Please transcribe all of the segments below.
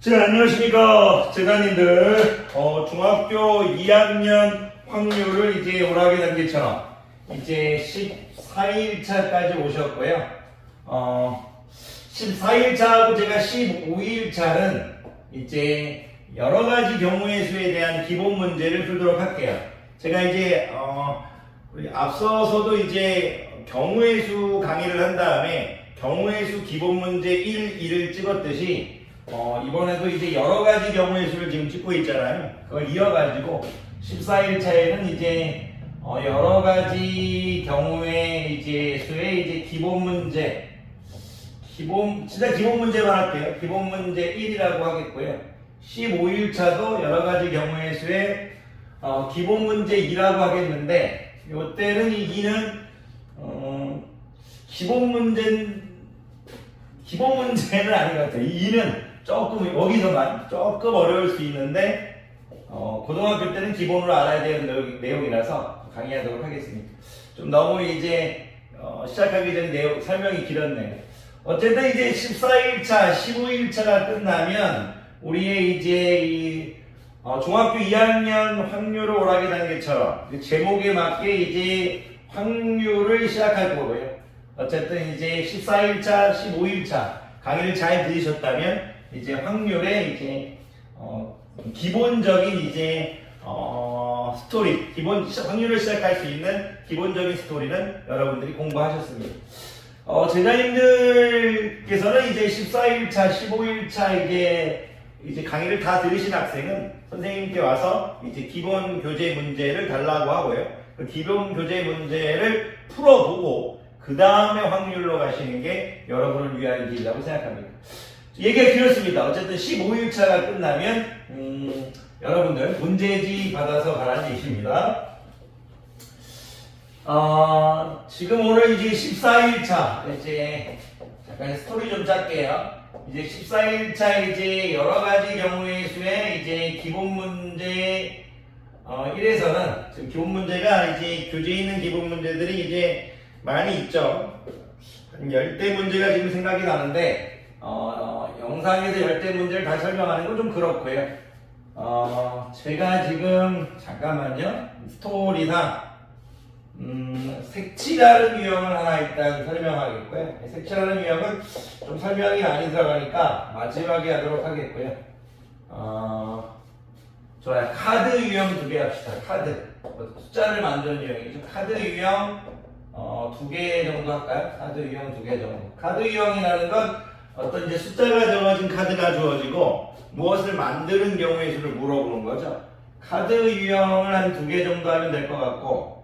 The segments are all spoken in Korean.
자, 안녕하십니까, 재단님들. 중학교 2학년 확률을 이제 오락의 단계처럼 이제 14일차까지 오셨고요. 14일차하고 제가 15일차는 이제 여러 가지 경우의 수에 대한 기본 문제를 풀도록 할게요. 제가 이제, 앞서서도 이제 경우의 수 강의를 한 다음에 경우의 수 기본 문제 1, 2를 찍었듯이 이번에도 이제 여러 가지 경우의 수를 지금 찍고 있잖아요. 그걸 이어가지고 14일차에는 이제 여러 가지 경우의 이제 수의 이제 기본 문제, 진짜 기본 문제만 할게요. 기본 문제 1이라고 하겠고요. 15일차도 여러 가지 경우의 수의 기본 문제 2라고 하겠는데, 이때는 이 2는 기본 문제는 아닌 것 같아요. 이 2는 조금 여기서만 조금 어려울 수 있는데 고등학교 때는 기본으로 알아야 되는 내용이라서 강의하도록 하겠습니다. 좀 너무 이제 시작하기 전에 설명이 길었네요. 어쨌든 이제 14일차, 15일차가 끝나면 우리의 이제 이 중학교 2학년 확률을 오락의 단계처럼 제목에 맞게 이제 확률을 시작할 거고요. 어쨌든 이제 14일차, 15일차 강의를 잘 들으셨다면 이제 확률의 이제 기본적인 이제 스토리, 확률을 시작할 수 있는 기본적인 스토리는 여러분들이 공부하셨습니다. 제자님들께서는 이제 14일차, 15일차 이제 강의를 다 들으신 학생은 선생님께 와서 이제 기본 교재 문제를 달라고 하고요. 그 기본 교재 문제를 풀어보고 그 다음에 확률로 가시는 게 여러분을 위한 길이라고 생각합니다. 얘기가 길었습니다. 어쨌든 15일차가 끝나면 여러분들 문제지 받아서 가라는 얘기입니다. 지금 오늘 이제 14일차 이제 잠깐 스토리 좀 짤게요. 이제 14일차 이제 여러 가지 경우의 수의 이제 기본 문제 1에서는 지금 기본 문제가 이제 교재에 있는 기본 문제들이 이제 많이 있죠. 한 10대 문제가 지금 생각이 나는데 영상에서 10대 문제를 다 설명하는 건 좀 그렇고요. 제가 지금 잠깐만요. 스토리상 색칠하는 유형을 하나 일단 설명하겠고요. 색칠하는 유형은 좀 설명이 많이 들어가니까 마지막에 하도록 하겠고요. 좋아요. 카드 유형 2개 합시다. 카드. 숫자를 만드는 유형이죠. 카드 유형 2개 정도 할까요? 카드 유형 2개 정도. 카드 유형이라는 건 어떤 이제 숫자가 적어진 카드가 주어지고 무엇을 만드는 경우의 수를 물어보는 거죠. 카드 유형을 한 2개 정도 하면 될 것 같고,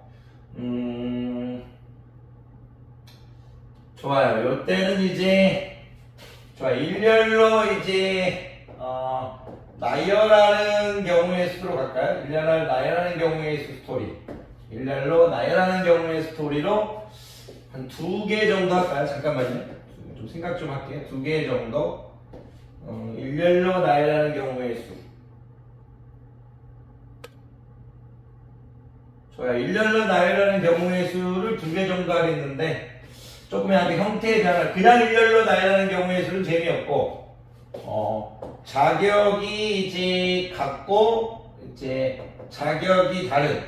좋아요. 요때는 이제, 좋아요. 일렬로 이제, 나열하는 경우의 수로 갈까요? 일렬로 나열하는 경우의 수 스토리. 일렬로 나열하는 경우의 스토리로 한 2개 정도 할까요? 잠깐만요. 좀 생각 좀 할게요. 2개 정도. 일렬로 나열하는 경우의 수. 좋아요. 일렬로 나열하는 경우의 수를 2개 정도 하겠는데, 조금의 형태에 변화. 그냥 일렬로 나열하는 경우의 수는 재미없고, 자격이 이제 같고, 이제 자격이 다른,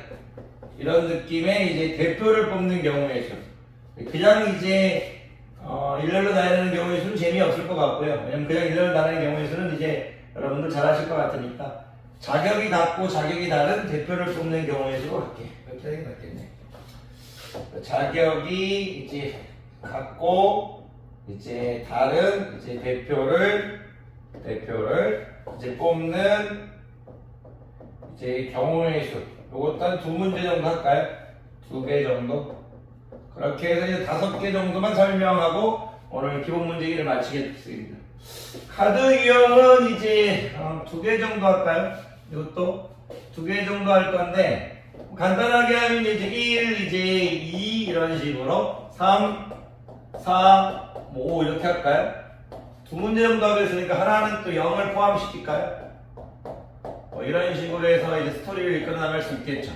이런 느낌의 이제 대표를 뽑는 경우의 수. 그냥 이제 일렬로 나열하는 경우의 수는 재미없을 것 같고요. 왜냐면 그냥 일렬로 나열하는 경우의 수는 이제 여러분들 잘 하실 것 같으니까 자격이 같고 자격이 다른 대표를 뽑는 경우의 수로 할게요. 이렇게 하는 게 낫겠네. 자격이 이제 같고 이제 다른 이제 대표를 이제 뽑는 이제 경우의 수. 요것도 한 2문제 정도 할까요? 2개 정도? 그렇게 해서 이제 5개 정도만 설명하고 오늘 기본 문제 1을 마치겠습니다. 카드 유형은 이제 2개 정도 할까요? 이것도 2개 정도 할 건데 간단하게 하면 이제 1, 이제 2 이런 식으로 3, 4, 5 이렇게 할까요? 2문제 정도 하겠으니까 하나는 또 0을 포함시킬까요? 이런 식으로 해서 이제 스토리를 이끌어 나갈 수 있겠죠.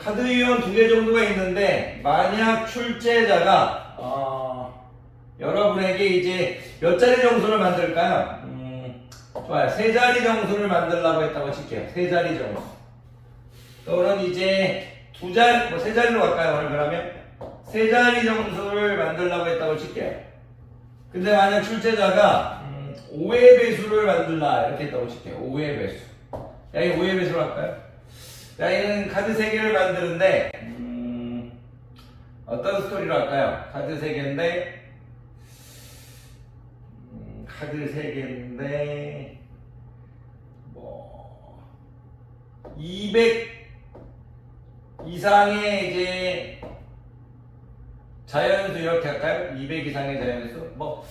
카드 유형 2개 정도가 있는데 만약 출제자가 여러분에게 이제 몇 자리 정수를 만들까요? 좋아요. 세 자리 정수를 만들려고 했다고 칠게요. 세 자리 정수. 또는 이제 세 자리로 갈까요? 오늘 그러면 세 자리 정수를 만들려고 했다고 칠게요. 근데 만약 출제자가 5의 배수를 만들라 이렇게 했다고 칠게요. 5의 배수. 야, 이 5의 배수로 할까요? 자, 얘는 카드 3개를 만드는데 어떤 스토리로 할까요? 카드 3개인데 뭐 200 이상의 이제 자연수 이렇게 할까요? 200 이상의 자연수 뭐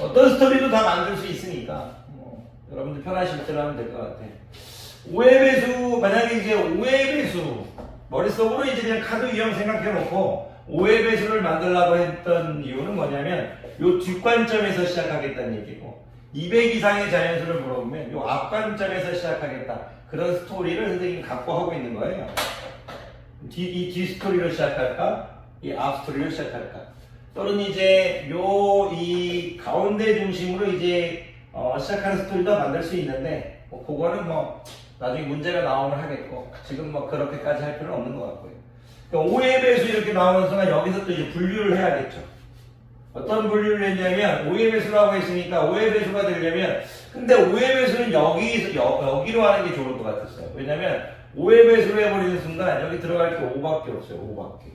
어떤 스토리도 다 만들 수 있으니까 여러분들 편하실 대로 하면 될 것 같아요. 5의 배수, 만약에 이제 5의 배수 머릿속으로 이제 그냥 카드 유형 생각해 놓고 5의 배수를 만들려고 했던 이유는 뭐냐면 요 뒷관점에서 시작하겠다는 얘기고 200 이상의 자연수를 물어보면 요 앞관점에서 시작하겠다 그런 스토리를 선생님이 갖고 하고 있는 거예요. 이 뒤 스토리로 시작할까? 이 앞 스토리로 시작할까? 또는 이제 이 가운데 중심으로 이제 시작하는 스토리도 만들 수 있는데 그거는 나중에 문제가 나오면 하겠고 지금 그렇게까지 할 필요는 없는 것 같고요. 그러니까 5의 배수 이렇게 나오는 순간 여기서 또 이제 분류를 해야겠죠. 어떤 분류를 했냐면 5의 배수라고 했으니까 5의 배수가 되려면 근데 5의 배수는 여기로 하는 게 좋을 것 같았어요. 왜냐면 5의 배수로 해버리는 순간 여기 들어갈 게 5밖에 없어요. 5밖에.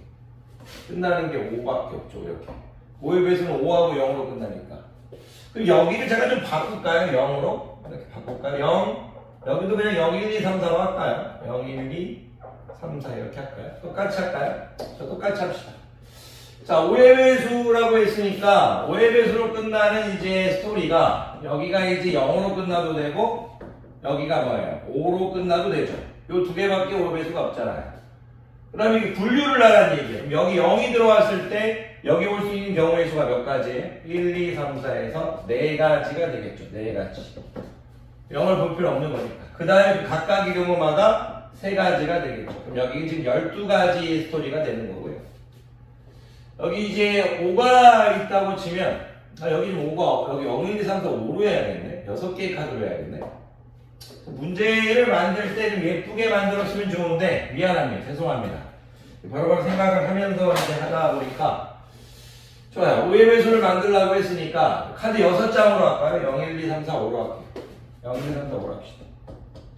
끝나는 게 5밖에 없죠. 이렇게. 5의 배수는 5하고 0으로 끝나니까. 그럼 여기를 제가 좀 바꿀까요? 0으로? 이렇게 바꿀까요? 0. 여기도 그냥 0, 1, 2, 3, 4로 할까요? 0, 1, 2, 3, 4 이렇게 할까요? 똑같이 할까요? 자, 똑같이 합시다. 자, 5의 배수라고 했으니까 5의 배수로 끝나는 이제 스토리가 여기가 이제 0으로 끝나도 되고 여기가 뭐예요? 5로 끝나도 되죠. 요 두 개밖에 5의 배수가 없잖아요. 그 다음에 이게 분류를 하라는 얘기예요. 여기 0이 들어왔을 때 여기 올 수 있는 경우의 수가 몇 가지예요? 1, 2, 3, 4에서 4가지가 되겠죠. 4가지. 0을 볼 필요 없는 거니까. 그 다음에 각각의 경우마다 3가지가 되겠죠. 그럼 여기 지금 12가지 스토리가 되는 거고요. 여기 이제 5가 있다고 치면 여기 지금 5가 여기 0, 1, 2, 3, 4, 5로 해야겠네. 6개의 카드로 해야겠네. 문제를 만들 때 좀 예쁘게 만들었으면 좋은데 미안합니다. 죄송합니다. 바로바로 생각을 하면서 이제 하다 보니까 좋아요. 5의 배수를 만들려고 했으니까 카드 6장으로 할까요? 0, 1, 2, 3, 4, 5로 할게요. 0, 1, 2, 3, 4, 5로 합시다.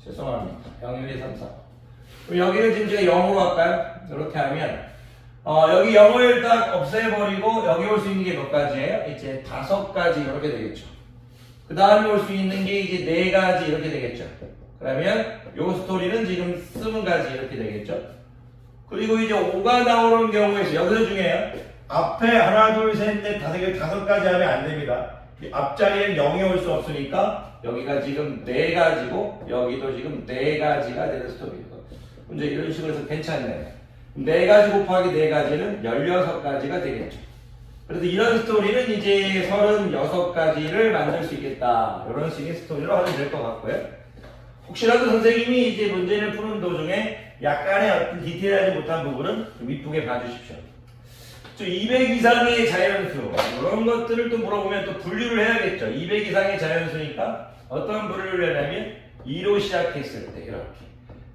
죄송합니다. 0, 1, 2, 3, 4. 그럼 여기를 지금 제가 0으로 할까요? 이렇게 하면 여기 0을 딱 없애버리고 여기 올 수 있는 게 몇 가지예요? 이제 5가지 이렇게 되겠죠. 그 다음에 올 수 있는 게 이제 4가지 이렇게 되겠죠. 그러면 요 스토리는 지금 20가지 이렇게 되겠죠. 그리고 이제 5가 나오는 경우에서 여기서 중요해요. 앞에 하나, 둘, 셋, 넷, 5가지 하면 안 됩니다. 앞자리엔 0이 올 수 없으니까 여기가 지금 4가지고 여기도 지금 4가지가 되는 스토리예요. 이제 이런 식으로 해서 괜찮네요. 4가지 곱하기 4가지는 16가지가 되겠죠. 그래서 이런 스토리는 이제 36가지를 만들 수 있겠다. 이런 식의 스토리로 하면 될 것 같고요. 혹시라도 선생님이 이제 문제를 푸는 도중에 약간의 어떤 디테일하지 못한 부분은 좀 이쁘게 봐주십시오. 200 이상의 자연수 이런 것들을 또 물어보면 또 분류를 해야겠죠. 200 이상의 자연수니까 어떤 분류를 하냐면 2로 시작했을 때 이렇게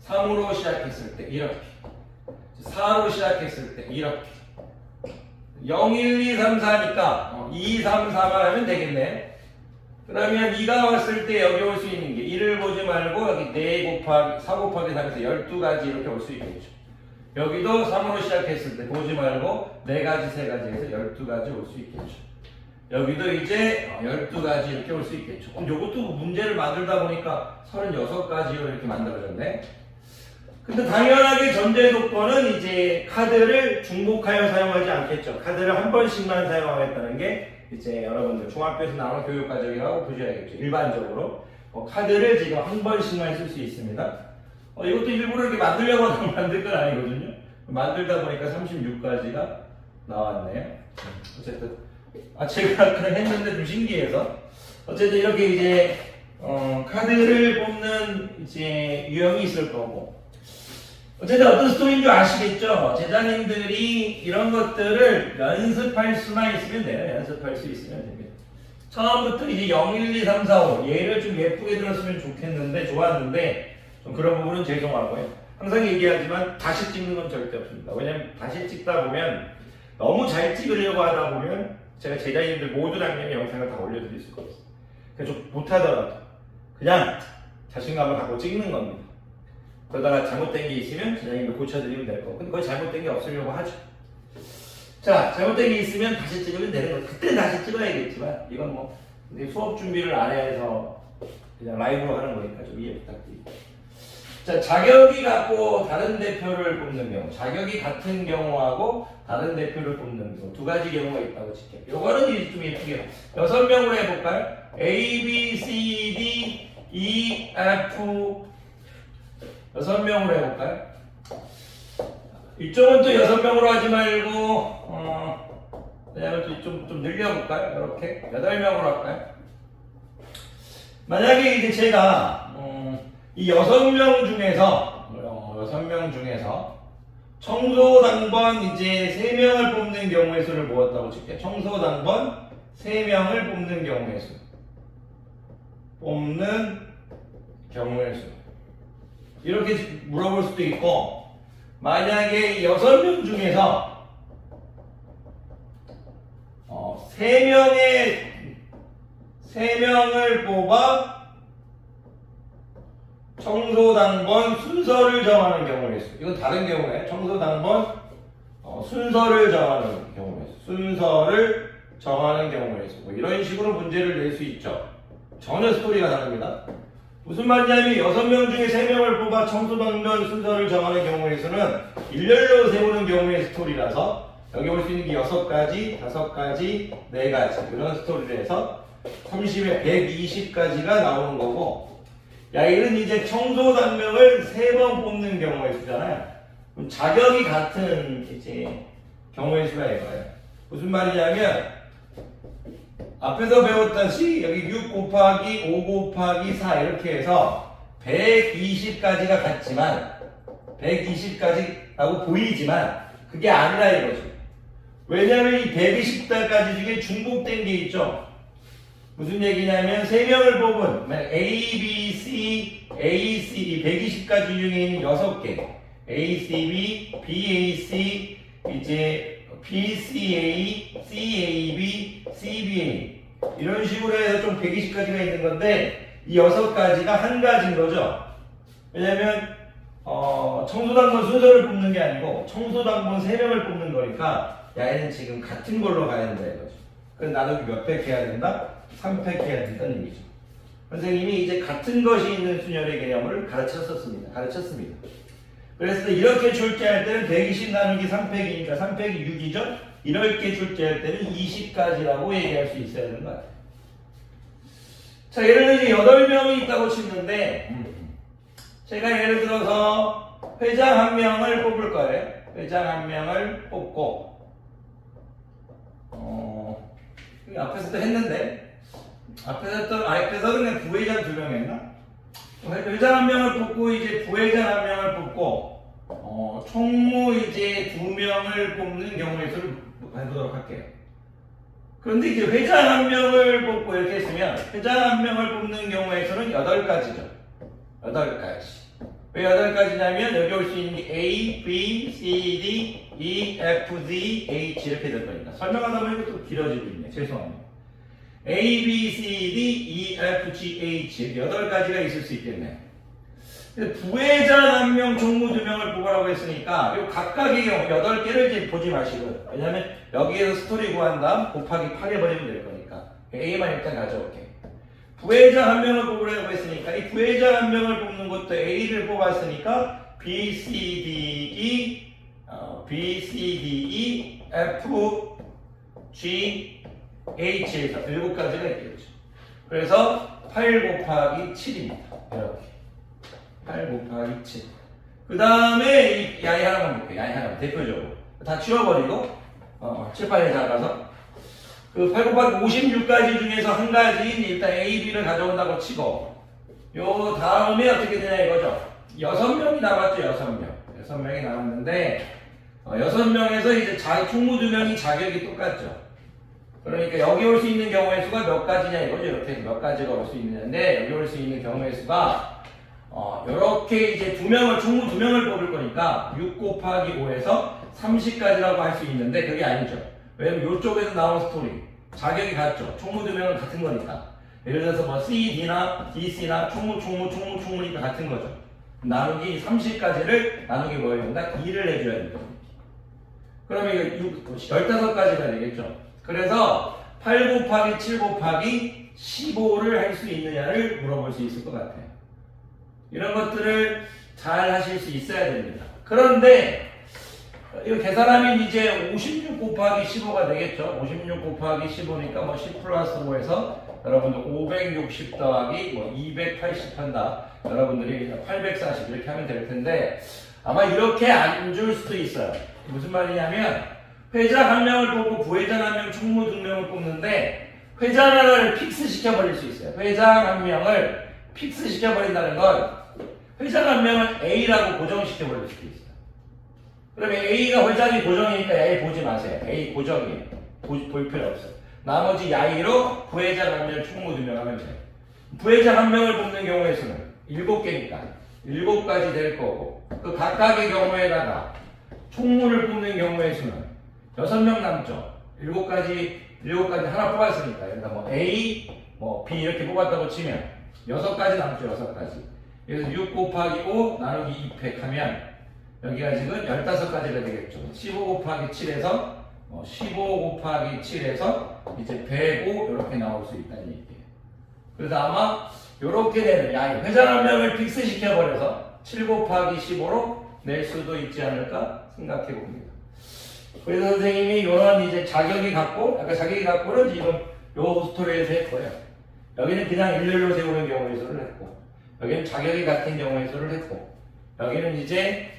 3으로 시작했을 때 이렇게 4로 시작했을 때 이렇게 0, 1, 2, 3, 4니까 2, 3, 4만 하면 되겠네. 그러면 2가 왔을 때 여기 올 수 있는 게 1을 보지 말고 여기 4 곱하기 3에서 12가지 이렇게 올 수 있겠죠. 여기도 3으로 시작했을 때 보지 말고 4가지, 3가지에서 12가지 올 수 있겠죠. 여기도 이제 12가지 이렇게 올 수 있겠죠. 그럼 이것도 문제를 만들다 보니까 36가지로 이렇게 만들어졌네. 근데 당연하게 전제 조건은 이제 카드를 중복하여 사용하지 않겠죠. 카드를 한 번씩만 사용하겠다는 게 이제 여러분들 중학교에서 나오는 교육과정이라고 보셔야겠죠. 일반적으로 카드를 지금 한 번씩만 쓸 수 있습니다. 이것도 일부러 이렇게 만들려고 만들 건 아니거든요. 만들다 보니까 36가지가 나왔네요. 어쨌든 제가 그냥 했는데 좀 신기해서 어쨌든 이렇게 이제 카드를 뽑는 이제 유형이 있을 거고 어쨌든 어떤 스토리인 줄 아시겠죠? 제자님들이 이런 것들을 연습할 수만 있으면 돼요. 연습할 수 있으면 됩니다. 처음부터 이제 0, 1, 2, 3, 4, 5 얘를 좀 예쁘게 들었으면 좋겠는데 좋았는데 좀 그런 부분은 죄송하고요. 항상 얘기하지만 다시 찍는 건 절대 없습니다. 왜냐면 다시 찍다 보면 너무 잘 찍으려고 하다 보면 제가 제자님들 모두 당연히 영상을 다 올려드릴 수가 없어요. 그래서 좀 못하더라도 그냥 자신감을 갖고 찍는 겁니다. 그러다가 잘못된 게 있으면 제자님들 고쳐드리면 될 거고, 근데 거의 잘못된 게 없으려고 하죠. 자, 잘못된 게 있으면 다시 찍으면 되는 거예요. 그때 다시 찍어야겠지만 이건 뭐 수업 준비를 안 해서 그냥 라이브로 하는 거니까 좀 이해 부탁드립니다. 자, 자격이 같고 다른 대표를 뽑는 경우, 자격이 같은 경우하고 다른 대표를 뽑는 경우 두 가지 경우가 있다고 칠게요. 요거는 이제 좀 예쁘게 6명으로 해볼까요? A, B, C, D, E, F 6명으로 해볼까요? 이쪽은 또 6명으로 하지 말고 왜냐면 또 좀 늘려볼까요? 이렇게 8명으로 할까요? 만약에 이제 제가 이 6명 중에서 청소당번 이제 3명을 뽑는 경우의 수를 모았다고 칠게요. 청소당번 3명을 뽑는 경우의 수. 이렇게 물어볼 수도 있고, 만약에 6명 중에서 3명을 뽑아 청소당번 순서를 정하는 경우의 수. 이건 다른 경우에 청소당번 순서를 정하는 경우의 수. 뭐 이런 식으로 문제를 낼 수 있죠. 전혀 스토리가 다릅니다. 무슨 말이냐면 6명 중에 3명을 뽑아 청소당번 순서를 정하는 경우의 수는 일렬로 세우는 경우의 스토리라서 여기 올 수 있는 게 6가지, 5가지, 4가지 이런 스토리를 해서 30에 120까지가 나오는 거고, 야, 이런 이제 청소당명을 3번 뽑는 경우의 수잖아요. 그럼 자격이 같은 이제 경우의 수가 이거예요. 무슨 말이냐면 앞에서 배웠다시 여기 6 곱하기 5 곱하기 4 이렇게 해서 120까지가 같지만 120까지라고 보이지만 그게 아니라 이거죠. 왜냐하면 이 120까지 중에 중복된 게 있죠. 무슨 얘기냐면 3명을 뽑은 A, B, C, A, C 120가지 중에 있는 6개 A, C, B, B, A, C 이제 B, C, A, C, A, B, C, B, A 이런 식으로 해서 좀 120가지가 있는 건데 이 6가지가 한 가지인 거죠. 왜냐면 청소당번 순서를 뽑는 게 아니고 청소당번 3명을 뽑는 거니까 야, 얘는 지금 같은 걸로 가야 된다 이거죠. 그럼 나누기 몇 팩 해야 된다? 3팩 해야 된다는 얘기죠. 선생님이 이제 같은 것이 있는 순열의 개념을 가르쳤습니다. 그래서 이렇게 출제할 때는 120 나누기 3팩이니까 3팩이 6이죠? 이렇게 출제할 때는 20까지라고 얘기할 수 있어야 되는 것 같아요. 자, 예를 들어 8명이 있다고 치는데 제가 예를 들어서 회장 1명을 뽑을 거예요. 회장 1명을 뽑고 앞에서 또 했는데 앞에서 그냥 부회장 2명 했나? 회장 1명을 뽑고 이제 부회장 1명을 뽑고 총무 이제 2명을 뽑는 경우의 수를 해보도록 할게요. 그런데 이제 회장 1명을 뽑고 이렇게 했으면 회장 1명을 뽑는 경우의 수는 8가지죠. 8가지. 왜 8가지냐면 여기 올 수 있는 게 A, B, C, D, E, F, Z, H 이렇게 될 거니까. 설명하다 보니까 또 길어지고 있네. 죄송합니다. A, B, C, D, E, F, G, H 8가지가 있을 수 있겠네. 부회장 1명, 총무 2명을 뽑으라고 했으니까 요 각각의 경우 8개를 이제 보지 마시고, 왜냐면 여기에서 스토리 구한 다음 곱하기 8 해버리면 될 거니까 A만 일단 가져올게. 부회장 1명을 뽑으라고 했으니까 이 부회장 1명을 뽑는 것도 A를 뽑았으니까 B, C, D, E, F, G, H에서 7가지가 있겠죠. 그래서 8 곱하기 7입니다. 이렇게 8 곱하기 7. 그 다음에 이 야이 하나만 볼게요. 야이 하나만 대표적으로 다 치워버리고 7, 8에 작아서 그 8 곱하기 56가지 중에서 한 가지인 일단 A, B를 가져온다고 치고 요 다음에 어떻게 되냐 이거죠. 6명이 남았죠. 6명. 6명이 나왔는데 6명에서 이제 총무 2명이 자격이 똑같죠. 그러니까 여기 올 수 있는 경우의 수가 몇 가지냐 이거죠. 이렇게 몇 가지가 올 수 있는데 여기 올 수 있는 경우의 수가 이렇게 이제 총무 2명을 뽑을 거니까 6 곱하기 5에서 30까지라고 할 수 있는데 그게 아니죠. 왜냐면 이쪽에서 나온 스토리 자격이 같죠. 총무 2명은 같은 거니까. 예를 들어서 뭐 C, D나 DC나 총무니까 같은 거죠. 나누기 30까지를 나누기 뭐에 된다? 2를 해줘야 됩니다. 그러면 이거 15가지가 되겠죠. 그래서 8 곱하기 7 곱하기 15를 할 수 있느냐를 물어볼 수 있을 것 같아요. 이런 것들을 잘 하실 수 있어야 됩니다. 그런데 이거 계산하면 이제 56 곱하기 15가 되겠죠. 56 곱하기 15니까 뭐 10 플러스 5에서 여러분들 560 더하기 뭐 280 한다. 여러분들이 840 이렇게 하면 될 텐데 아마 이렇게 안 줄 수도 있어요. 무슨 말이냐면 회장 1명을 뽑고 부회장 1명, 총무 2명을 뽑는데 회장 하나를 픽스 시켜버릴 수 있어요. 회장 1명을 픽스 시켜버린다는 건 회장 1명을 A라고 고정시켜버릴 수도 있어요. 그러면 A가 회장이 고정이니까 A 보지 마세요. A 고정이에요. 볼 필요 없어요. 나머지 야이로 부회장 1명, 총무 2명 하면 돼요. 부회장 1명을 뽑는 경우의 수는 7개니까 7가지 될 거고 그 각각의 경우에다가 총무를 뽑는 경우의 수는 6명 남죠. 7가지 하나 뽑았으니까 그러니까 뭐 A, 뭐 B 이렇게 뽑았다고 치면 6가지 남죠. 6가지. 그래서 6 곱하기 5 나누기 2팩 하면 여기가 지금 15가지가 되겠죠. 15 곱하기 7에서 15 곱하기 7에서 이제 105 이렇게 나올 수 있다는 얘기예요. 그래서 아마 이렇게 되는 회장 1명을 픽스 시켜버려서 7 곱하기 15로 낼 수도 있지 않을까 생각해 봅니다. 그래서 선생님이 이런 이제 자격이 같고, 아까 자격이 같고는 지금 요 스토리에서 했고요. 여기는 그냥 일렬로 세우는 경우의 수를 했고, 여기는 자격이 같은 경우의 수를 했고, 여기는 이제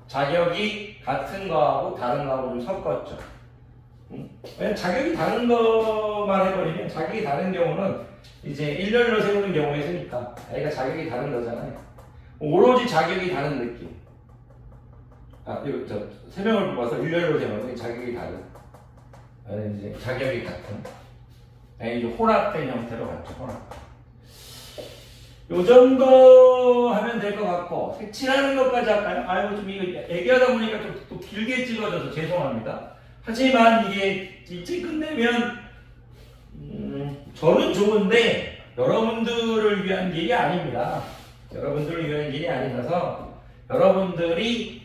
자격이 같은 거하고 다른 거하고 좀 섞었죠. 왜냐면 자격이 다른 것만 해버리면 자격이 다른 경우는 이제 일렬로 세우는 경우에 있으니까 얘가 자격이 다른 거잖아요. 오로지 자격이 다른 느낌. 이거 세 명을 뽑아서 일렬로 세우는 자격이 다른. 이제 자격이 같은. 이제 혼합된 형태로 갔죠. 혼합. 요 정도 하면 될 것 같고 색칠하는 것까지 할까요? 아이고 좀 이거 얘기하다 보니까 좀 또 길게 찍어져서 죄송합니다. 하지만 이게 일찍 끝내면 저는 좋은데 여러분들을 위한 길이 아닙니다. 여러분들을 위한 길이 아니라서 여러분들이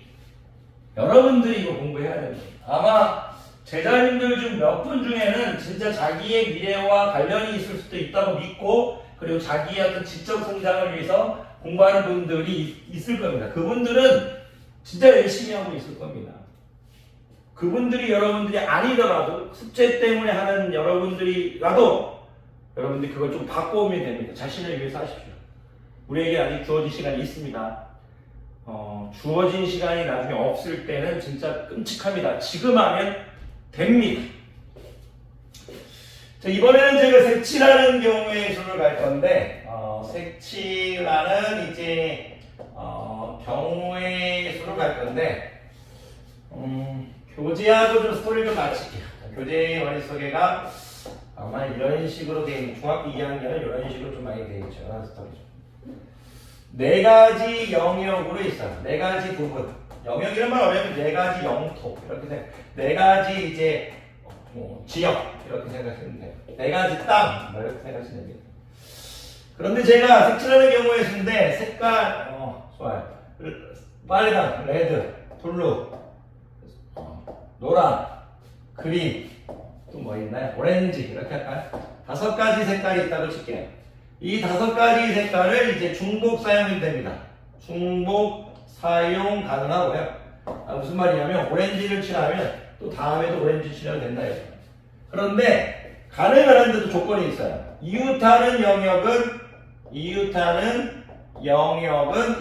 이거 공부해야 됩니다. 아마 제자님들 중 몇 분 중에는 진짜 자기의 미래와 관련이 있을 수도 있다고 믿고 그리고 자기의 어떤 지적 성장을 위해서 공부하는 분들이 있을 겁니다. 그분들은 진짜 열심히 하고 있을 겁니다. 그분들이 여러분들이 아니더라도 숙제 때문에 하는 여러분들이라도 여러분들이 그걸 좀 바꿔오면 됩니다. 자신을 위해서 하십시오. 우리에게 아직 주어진 시간이 있습니다. 주어진 시간이 나중에 없을 때는 진짜 끔찍합니다. 지금 하면 됩니다. 자, 이번에는 제가 색칠하는 경우의 수를 갈 건데 색칠하는 이제 경우의 수를 갈 건데 교재하고 좀 스토리를 좀 맞출게요. 교재 머릿속에가 아마 이런 식으로 되어 있는 중학교 2학년은 이런 식으로 좀 많이 되어 있죠. 스토리죠. 4가지 영역으로 있어요. 4가지 부분. 영역이란 말 어려우면 4가지 영토 이렇게 생각. 4가지 이제 지역 이렇게 생각하시면 돼요. 4가지 땅 이렇게 생각하시면 됩니다. 그런데 제가 색칠하는 경우에 있는데 색깔 좋아요. 빨간, 레드, 블루, 노란, 그린, 또 뭐 있나요? 오렌지 이렇게 할까요? 5가지 색깔이 있다고 칠게요. 이 5가지 색깔을 이제 중복 사용이 됩니다. 중복 사용 가능하고요. 무슨 말이냐면 오렌지를 칠하면 또 다음에도 오렌지 칠하면 된다. 그런데 가능한데도 조건이 있어요. 이웃하는 영역은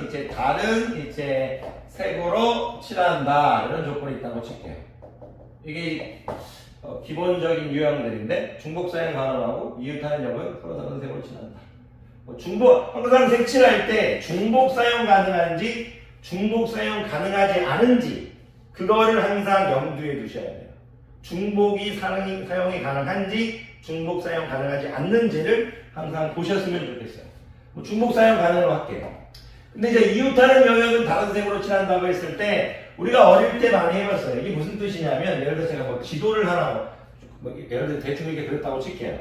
이제 다른 이제 색으로 칠한다. 이런 조건이 있다고 칠게요. 이게 기본적인 유형들인데 중복 사용 가능하고 이웃하는 영역은 서로 다른 색으로 칠한다. 항상 색칠할 때 중복 사용 가능한지 중복 사용 가능하지 않은지 그거를 항상 염두에 두셔야 돼요. 중복이 사용이 가능한지 중복 사용 가능하지 않는지를 항상 보셨으면 좋겠어요. 뭐 중복 사용 가능으로 할게요. 근데 이제 이웃하는 영역은 다른 색으로 칠한다고 했을 때 우리가 어릴 때 많이 해봤어요. 이게 무슨 뜻이냐면 예를 들어서 제가 뭐 지도를 하나 예를 들어 대충 이렇게 그렸다고 칠게요.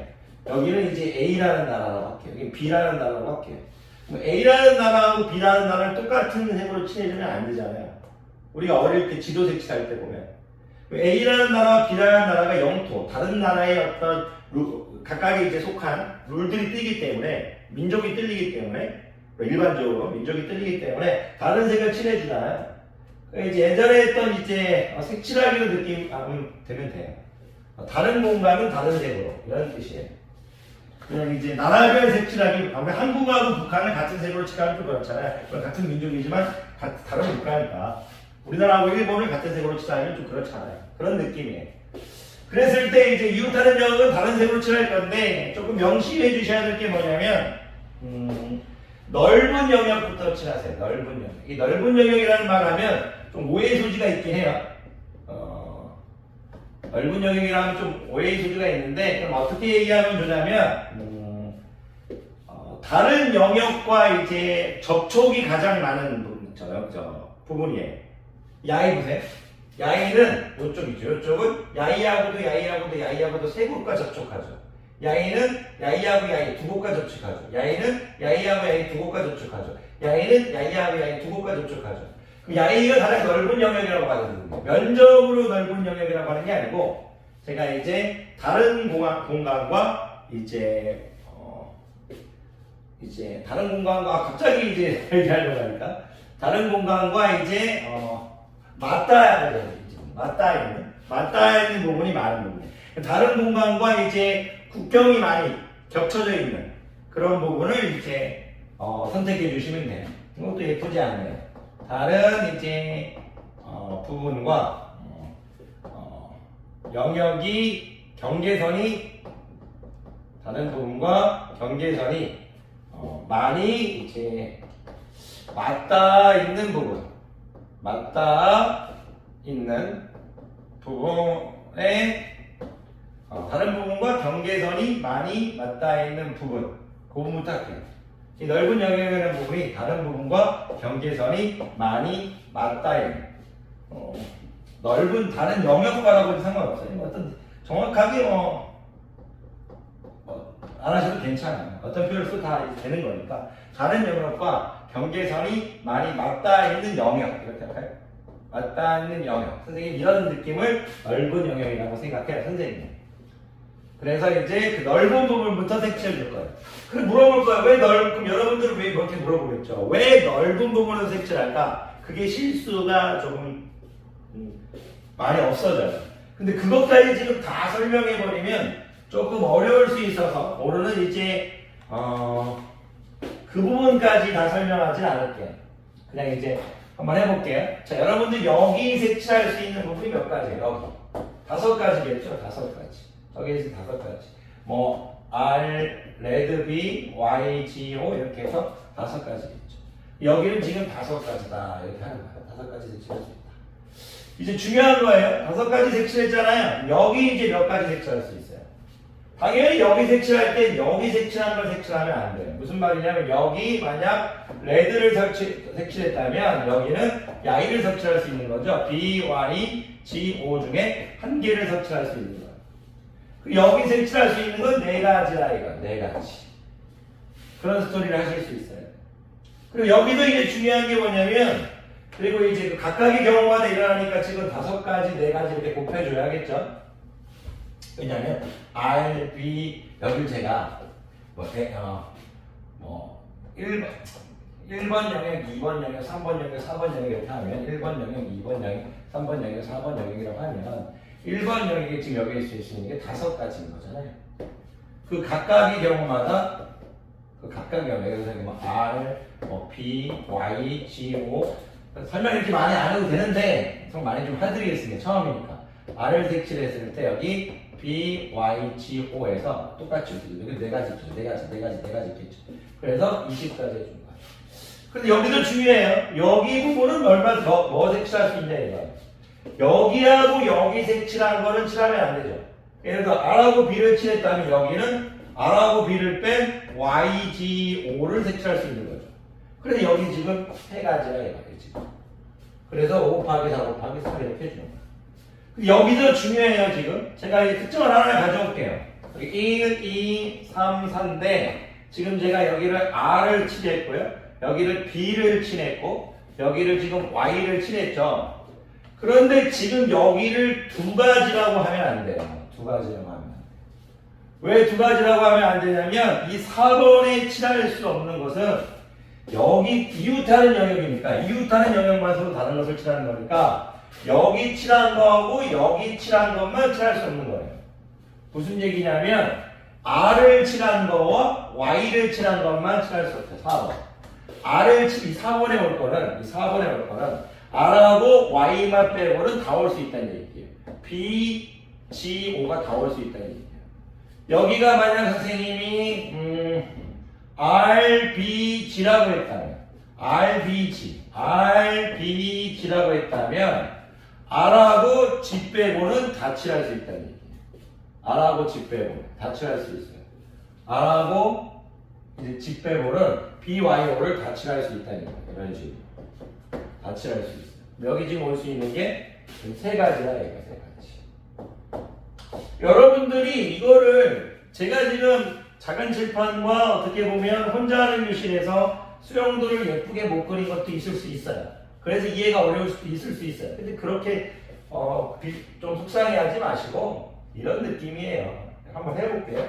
여기는 이제 A라는 나라라고 할게요. 여기 B라는 나라라고 할게요. A라는 나라하고 B라는 나라를 똑같은 색으로 칠해주면 안 되잖아요. 우리가 어릴 때 지도 색칠할 때 보면 A라는 나라와 B라는 나라가 영토, 다른 나라의 어떤 각각의 이제 속한 룰들이 뜨기 때문에 민족이 틀리기 때문에 일반적으로 민족이 틀리기 때문에 다른 색을 칠해주잖아요. 이제 예전에 했던 이제 색칠하기로 느낌 되면 돼요. 다른 공간은 다른 색으로 이런 뜻이에요. 그냥 이제 나라별 색칠하기 한국하고 북한을 같은 색으로 칠하면 좀 그렇잖아요. 같은 민족이지만 다른 국가니까 우리나라하고 일본을 같은 색으로 칠하면 좀 그렇잖아요. 그런 느낌이에요. 그랬을 때 이제 이웃하는 영역은 다른 색으로 칠할 건데 조금 명시해 주셔야 될 게 뭐냐면 넓은 영역부터 칠하세요. 넓은 영역. 이 넓은 영역이라는 말 하면 좀 오해의 소지가 있긴 해요. 넓은 영역이라면 좀 오해의 소지가 있는데 그럼 어떻게 얘기하면 되냐면 다른 영역과 이제 접촉이 가장 많은 부분이에요. 야이 보세요. 야이는 이쪽이죠. 이쪽은 야이하고도 세 곳과 접촉하죠. 야이는 야이하고 야이 두 곳과 접촉하죠. 야이는 야이하고 야이 두 곳과 접촉하죠. 야이는 야이하고 야이 두 곳과 접촉하죠. 그럼 야이가 가장 넓은 영역이라고 하는 거예요. 면적으로 넓은 영역이라고 하는 게 아니고 제가 이제 다른 공간과 이제 다른 공간과 갑자기 이제 얘기하려고 하니까 다른 공간과 이제 맞닿아 있는 부분이 많은 부분. 다른 공간과 이제 국경이 많이 겹쳐져 있는 그런 부분을 이제 선택해 주시면 돼요. 이것도 예쁘지 않나요? 다른 이제 부분과 영역이 경계선이 다른 부분과 경계선이 많이 이제 맞닿아 있는 부분에 다른 부분과 경계선이 많이 맞닿아 있는 부분 그 부분부터 할게요. 이 넓은 영역이라는 부분이 다른 부분과 경계선이 많이 맞닿아 있는 넓은 다른 영역과라고는 상관없어요. 어떤 정확하게 안 하셔도 괜찮아요. 어떤 표현을 써도 다 되는 거니까 다른 영역과 경계선이 많이 맞닿아 있는 영역 이렇게 할까요? 맞닿아 있는 영역. 선생님 이런 느낌을 넓은 영역이라고 생각해요. 선생님. 그래서 이제 그 넓은 부분부터 색칠해 줄 거예요. 그럼 물어볼 거예요. 그럼 여러분들은 왜 그렇게 물어보겠죠? 왜 넓은 부분을 색칠할까? 그게 실수가 조금 많이 없어져요. 근데 그것까지 지금 다 설명해 버리면 조금 어려울 수 있어서 오늘은 이제 그 부분까지 다 설명하진 않을게요. 그냥 이제 한번 해볼게요. 자, 여러분들 여기 색칠할 수 있는 부분이 몇 가지예요? 여기 5가지겠죠? 5가지. 저기에서 5가지. 뭐 R, 레드 B, Y, G, O 이렇게 해서 5가지겠죠. 여기는 지금 5가지다 이렇게 하는 거예요. 5가지 색칠할 수 있다. 이제 중요한 거예요. 5가지 색칠했잖아요. 여기 이제 몇 가지 색칠할 수 있어요. 당연히 여기 색칠할 때 여기 색칠한 걸 색칠하면 안 돼요. 무슨 말이냐면 여기 만약 레드를 색칠했다면 여기는 야이를 색칠할 수 있는 거죠. B, Y, G, O 중에 한 개를 색칠할 수 있는 거예요. 여기 색칠할 수 있는 건 4가지라 이거. 4가지. 그런 스토리를 하실 수 있어요. 그리고 여기도 이제 중요한 게 뭐냐면 그리고 이제 그 각각의 경우마다 일어나니까 지금 5가지, 4가지 이렇게 곱해줘야겠죠. 왜냐면 R, B 여기를 제가 1번 영역, 2번 영역, 3번 영역, 4번 영역 이렇게 하면 1번 영역, 2번 영역, 3번 영역, 4번 영역이라고 하면 1번 영역이 지금 여기에 있는 게 5가지인 거잖아요. 그 각각의 경우마다 그 각각의 영역에서 뭐 R, B, Y, G, O 설명 이렇게 많이 안 해도 되는데 좀 많이 좀 해드리겠습니다. 처음이니까 R을 색칠했을 때 여기 B, Y, G, O에서 똑같이 여기 4가지 있죠. 4가지 있겠죠. 그래서 20가지 해준 거예요. 근데 여기도 중요해요. 여기 부분은 얼마 뭐 색칠할 수 있냐 이거. 여기하고 여기 색칠한 거는 칠하면 안 되죠. 예를 들어 R하고 B를 칠했다면 여기는 R하고 B를 뺀 YGO를 색칠할 수 있는 거죠. 그래서 여기 지금 세 가지가 이거예요 지금. 그래서 5 곱하기 4 곱하기 3 이렇게 해주는 거예요. 여기도 중요해요 지금. 제가 이 특징을 하나 가져올게요. 여기 1, 2, 3, 4인데 지금 제가 여기를 R을 칠했고요. 여기를 B를 칠했고 여기를 지금 Y를 칠했죠. 그런데 지금 여기를 두 가지라고 하면 안 돼요. 두 가지라고 하면. 왜 두 가지라고 하면 안 되냐면 이 4번에 칠할 수 없는 것은 여기 이웃하는 영역이니까 이웃하는 영역만 서로 다른 것을 칠하는 거니까 여기 칠한 거하고 여기 칠한 것만 칠할 수 없는 거예요. 무슨 얘기냐면 R을 칠한 거와 Y를 칠한 것만 칠할 수 없어요. 4번. R을 이 4번에 올 거는 R하고 Y만 빼고는 다 올 수 있다는 얘기예요. B, G, O가 다 올 수 있다는 얘기예요. 여기가 만약 선생님이 R, B, G라고 했다면 RBG라고 했다면 R하고 G 빼고는 다 칠할 수 있다는 얘기예요. R하고 G 빼고 다 칠할 수 있어요. R하고 이제 G 빼고는 B, Y, O를 다 칠할 수 있다는 얘기예요. 이런 식으로 다 칠할 수 있어요. 여기 지금 올 수 있는 게 세 가지라 얘가 세 가지. 여러분들이 이거를 제가 지금 작은 칠판과 어떻게 보면 혼자 하는 교실에서 수영도를 예쁘게 못 그린 것도 있을 수 있어요. 그래서 이해가 어려울 수도 있을 수 있어요. 근데 그렇게 좀 속상해하지 마시고 이런 느낌이에요. 한번 해볼게요.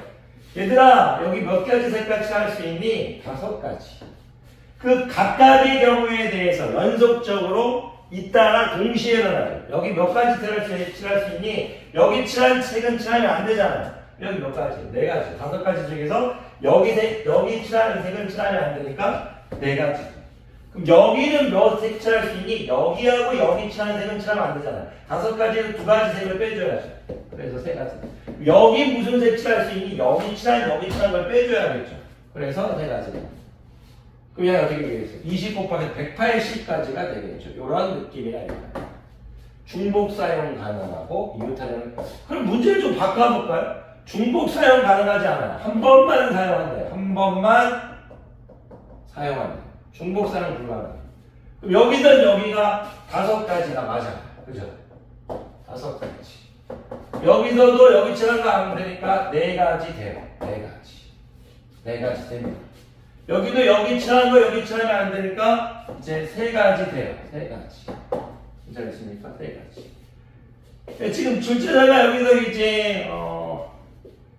얘들아 여기 몇 가지 색깔 칠할 수 있니? 5가지. 그 각각의 경우에 대해서 연속적으로 잇따라 동시에 일어나요. 여기 몇 가지 칠할 수 있니? 여기 칠한 색은 칠하면 안 되잖아요. 여기 몇 가지? 4가지. 5가지 중에서 여기 칠하는 색은 칠하면 안 되니까 4가지. 그럼 여기는 몇 색 칠할 수 있니? 여기하고 여기 칠하는 색은 칠하면 안 되잖아요. 5가지는 2가지 색을 빼줘야죠. 그래서 3가지. 여기 무슨 색 칠할 수 있니? 여기 칠한 걸 빼줘야겠죠. 그래서 3가지. 그냥 어떻게 되겠어요? 20 곱하기 180까지가 되겠죠. 이런 느낌이라 이거예요. 중복 사용 가능하고 이웃하는. 그럼 문제를 좀 바꿔볼까요? 중복 사용 가능하지 않아요. 한 번만 사용한대요. 한 번만 사용한대요. 중복 사용 불가능해요. 그럼 여기든 여기가 5가지가 맞아요. 그죠? 5가지. 여기서도 여기 칠한 거 안 되니까 4가지 돼요. 4가지 됩니다. 여기도 여기 칠한 거 여기 칠하면 안 되니까 이제 3가지 돼요. 3가지. 괜찮으십니까? 3가지. 지금 출제자가 여기서 이제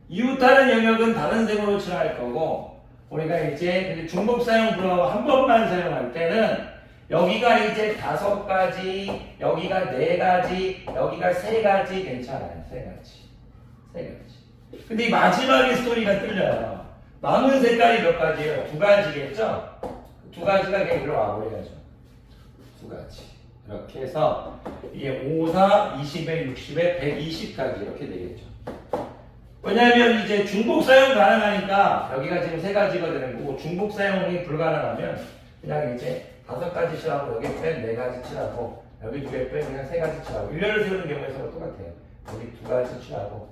이웃다른 영역은 다른 색으로 칠할 거고 우리가 이제 중복 사용 불허하고 한 번만 사용할 때는 여기가 이제 5가지, 여기가 4가지, 여기가 3가지 괜찮아요. 3가지. 근데 이 마지막에 스토리가 틀려요. 남은 색깔이 몇 가지예요? 2가지겠죠? 2가지가 그냥 이리로 와버려야죠. 2가지. 이렇게 해서 이게 5, 4, 20에 60에 120까지 이렇게 되겠죠. 왜냐하면 이제 중복 사용 가능하니까 여기가 지금 3가지가 되는 거고 중복 사용이 불가능하면 그냥 이제 5가지 칠하고 여기 뺀 4가지 칠하고 여기 2개 뺀 그냥 3가지 칠하고 일렬을 세우는 경우에서도 똑같아요. 여기 2가지 칠하고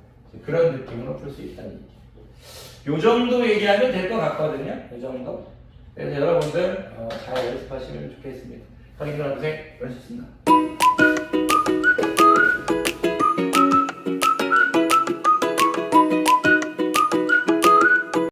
그런 느낌으로 풀 수 있다는 얘기예요. 요 정도 얘기하면 될 것 같거든요. 요 정도. 그래서 여러분들 잘 연습하시면 좋겠습니다. 강의들 선생, 수고하셨습니다.